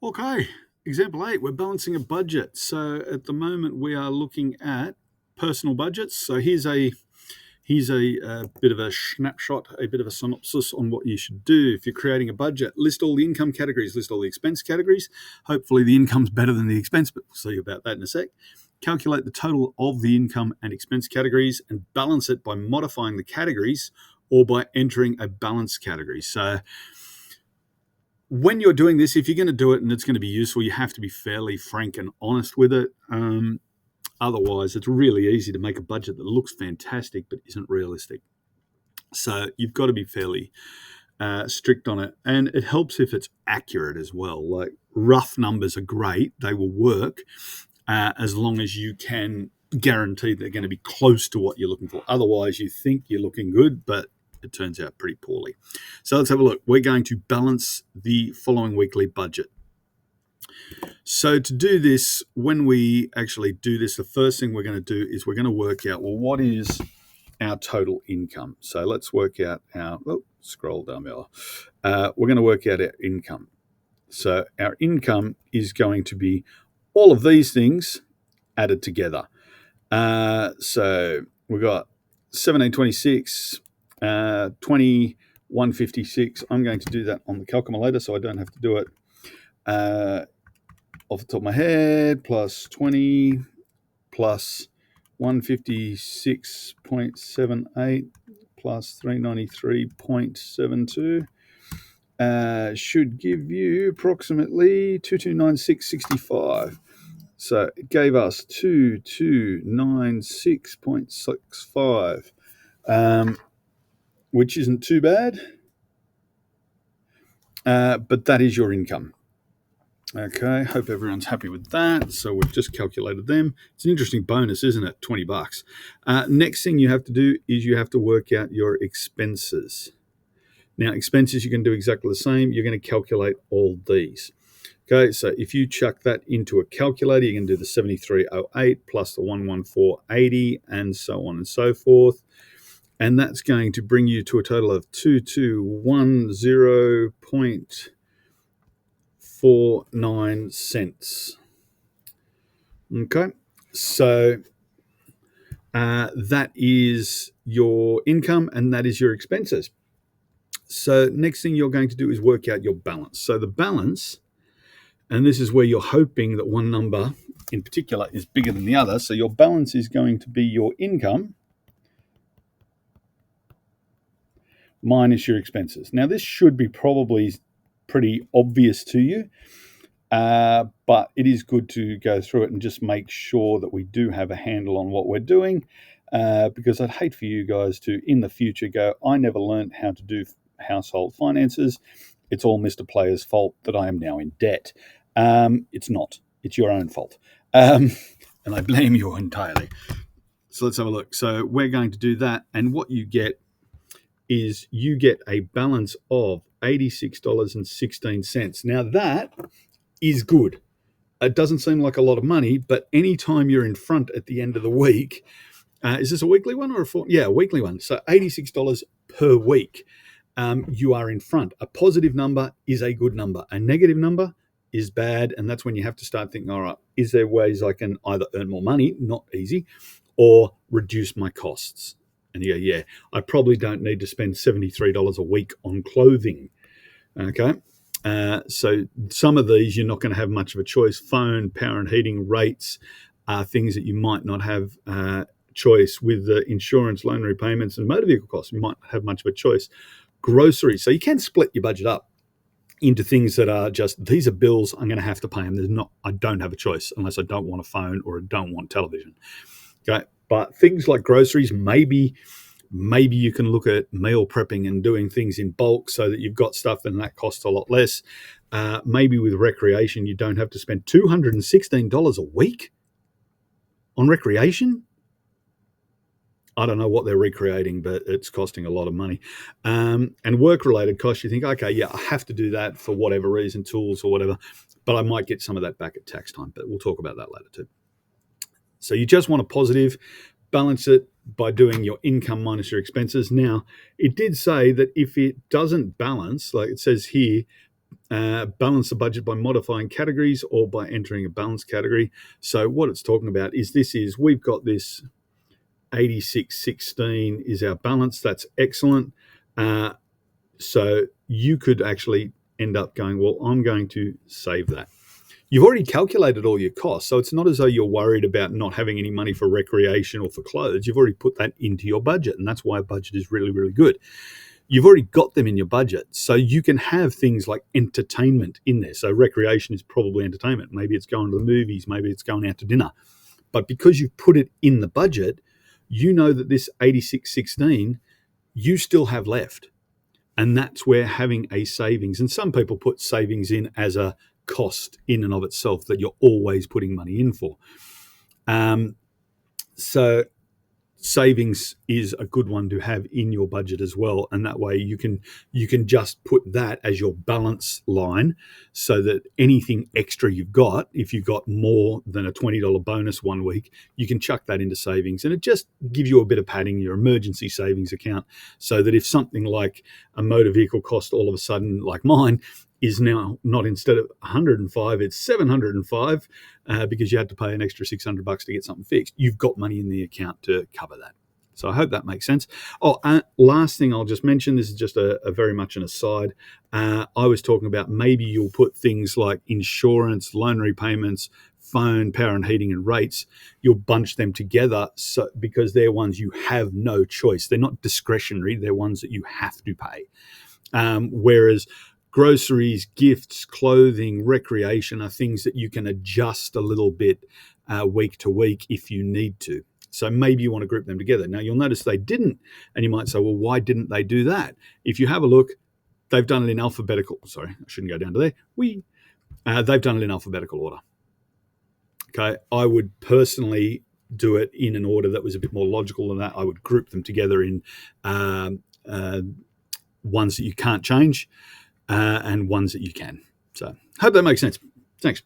Okay, example 8, we're balancing a budget. So at the moment we are looking at personal budgets. So here's a bit of a snapshot, a bit of a synopsis on what you should do if you're creating a budget. List all the income categories, list all the expense categories. Hopefully the income's better than the expense, but we'll see about that in a sec. Calculate the total of the income and expense categories and balance it by modifying the categories or by entering a balance category. So when you're doing this, if you're going to do it and it's going to be useful, you have to be fairly frank and honest with it. Otherwise, it's really easy to make a budget that looks fantastic but isn't realistic. So you've got to be fairly strict on it. And it helps if it's accurate as well. Like rough numbers are great, they will work as long as you can guarantee they're going to be close to what you're looking for. Otherwise, you think you're looking good, but it turns out pretty poorly. So let's have a look. We're going to balance the following weekly budget. So to do this, when we actually do this, the first thing we're going to do is we're going to work out, well, what is our total income? So let's work out scroll down below. We're going to work out our income. So our income is going to be all of these things added together. So we've got 1726, 2156. I'm going to do that on the calculator so I don't have to do it off the top of my head, plus 20 plus 156.78 plus 393.72 should give you approximately 2296.65. So it gave us 2296.65, which isn't too bad, but that is your income. Okay, hope everyone's happy with that. So we've just calculated them. It's an interesting bonus, isn't it? $20. Next thing you have to do is you have to work out your expenses. Now, expenses, you can do exactly the same. You're going to calculate all these. Okay, so if you chuck that into a calculator, you can do the 7308 plus the 11480 and so on and so forth. And that's going to bring you to a total of 2210.49 cents. Okay, so that is your income and that is your expenses. So next thing you're going to do is work out your balance. So the balance, and this is where you're hoping that one number in particular is bigger than the other. So your balance is going to be your income minus your expenses. Now this should be probably pretty obvious to you, but it is good to go through it and just make sure that we do have a handle on what we're doing, because I'd hate for you guys to in the future go, I never learned how to do household finances. It's all Mr. Player's fault that I am now in debt. It's not. It's your own fault. And I blame you entirely. So let's have a look. So we're going to do that. And what you get is you get a balance of $86.16. Now that is good. It doesn't seem like a lot of money, but anytime you're in front at the end of the week, is this a weekly one or a weekly one? So $86 per week. You are in front. A positive number is a good number. A negative number is bad, and that's when you have to start thinking, all right, is there ways I can either earn more money, not easy, or reduce my costs? And you go, yeah, I probably don't need to spend $73 a week on clothing. Okay. So some of these you're not going to have much of a choice. Phone, power and heating rates are things that you might not have choice with. The insurance, loan repayments and motor vehicle costs, you might not have much of a choice. Groceries, so you can split your budget up into things that are just, these are bills, I'm going to have to pay them. I don't have a choice unless I don't want a phone or I don't want television. Okay, but things like groceries, maybe you can look at meal prepping and doing things in bulk so that you've got stuff and that costs a lot less. Maybe with recreation, you don't have to spend $216 a week on recreation. I don't know what they're recreating, but it's costing a lot of money. And work-related costs, you think, okay, yeah, I have to do that for whatever reason, tools or whatever, but I might get some of that back at tax time, but we'll talk about that later too. So you just want a positive, balance it by doing your income minus your expenses. Now, it did say that if it doesn't balance, like it says here, balance the budget by modifying categories or by entering a balance category. So what it's talking about is we've got this 86.16 is our balance. That's excellent. So you could actually end up going, well, I'm going to save that. You've already calculated all your costs, so it's not as though you're worried about not having any money for recreation or for clothes. You've already put that into your budget, and that's why a budget is really, really good. You've already got them in your budget, so you can have things like entertainment in there. So recreation is probably entertainment. Maybe it's going to the movies, maybe it's going out to dinner. But because you've put it in the budget, you know that this 86.16 you still have left. And that's where having a savings, and some people put savings in as a cost in and of itself that you're always putting money in for. So savings is a good one to have in your budget as well, and that way you can just put that as your balance line, so that anything extra you've got, if you've got more than a $20 bonus one week, you can chuck that into savings, and it just gives you a bit of padding in your emergency savings account, so that if something like a motor vehicle cost all of a sudden, like mine, is now not, instead of 105, it's 705 because you had to pay an extra $600 to get something fixed. You've got money in the account to cover that. So I hope that makes sense. Last thing I'll just mention, this is just a very much an aside. I was talking about maybe you'll put things like insurance, loan repayments, phone, power and heating and rates, you'll bunch them together, so because they're ones you have no choice. They're not discretionary. They're ones that you have to pay. Whereas groceries, gifts, clothing, recreation are things that you can adjust a little bit week to week if you need to. So maybe you want to group them together. Now, you'll notice they didn't, and you might say, well, why didn't they do that? If you have a look, they've done it in alphabetical. Sorry, I shouldn't go down to there. They've done it in alphabetical order. Okay, I would personally do it in an order that was a bit more logical than that. I would group them together in ones that you can't change, and ones that you can. So hope that makes sense. Thanks.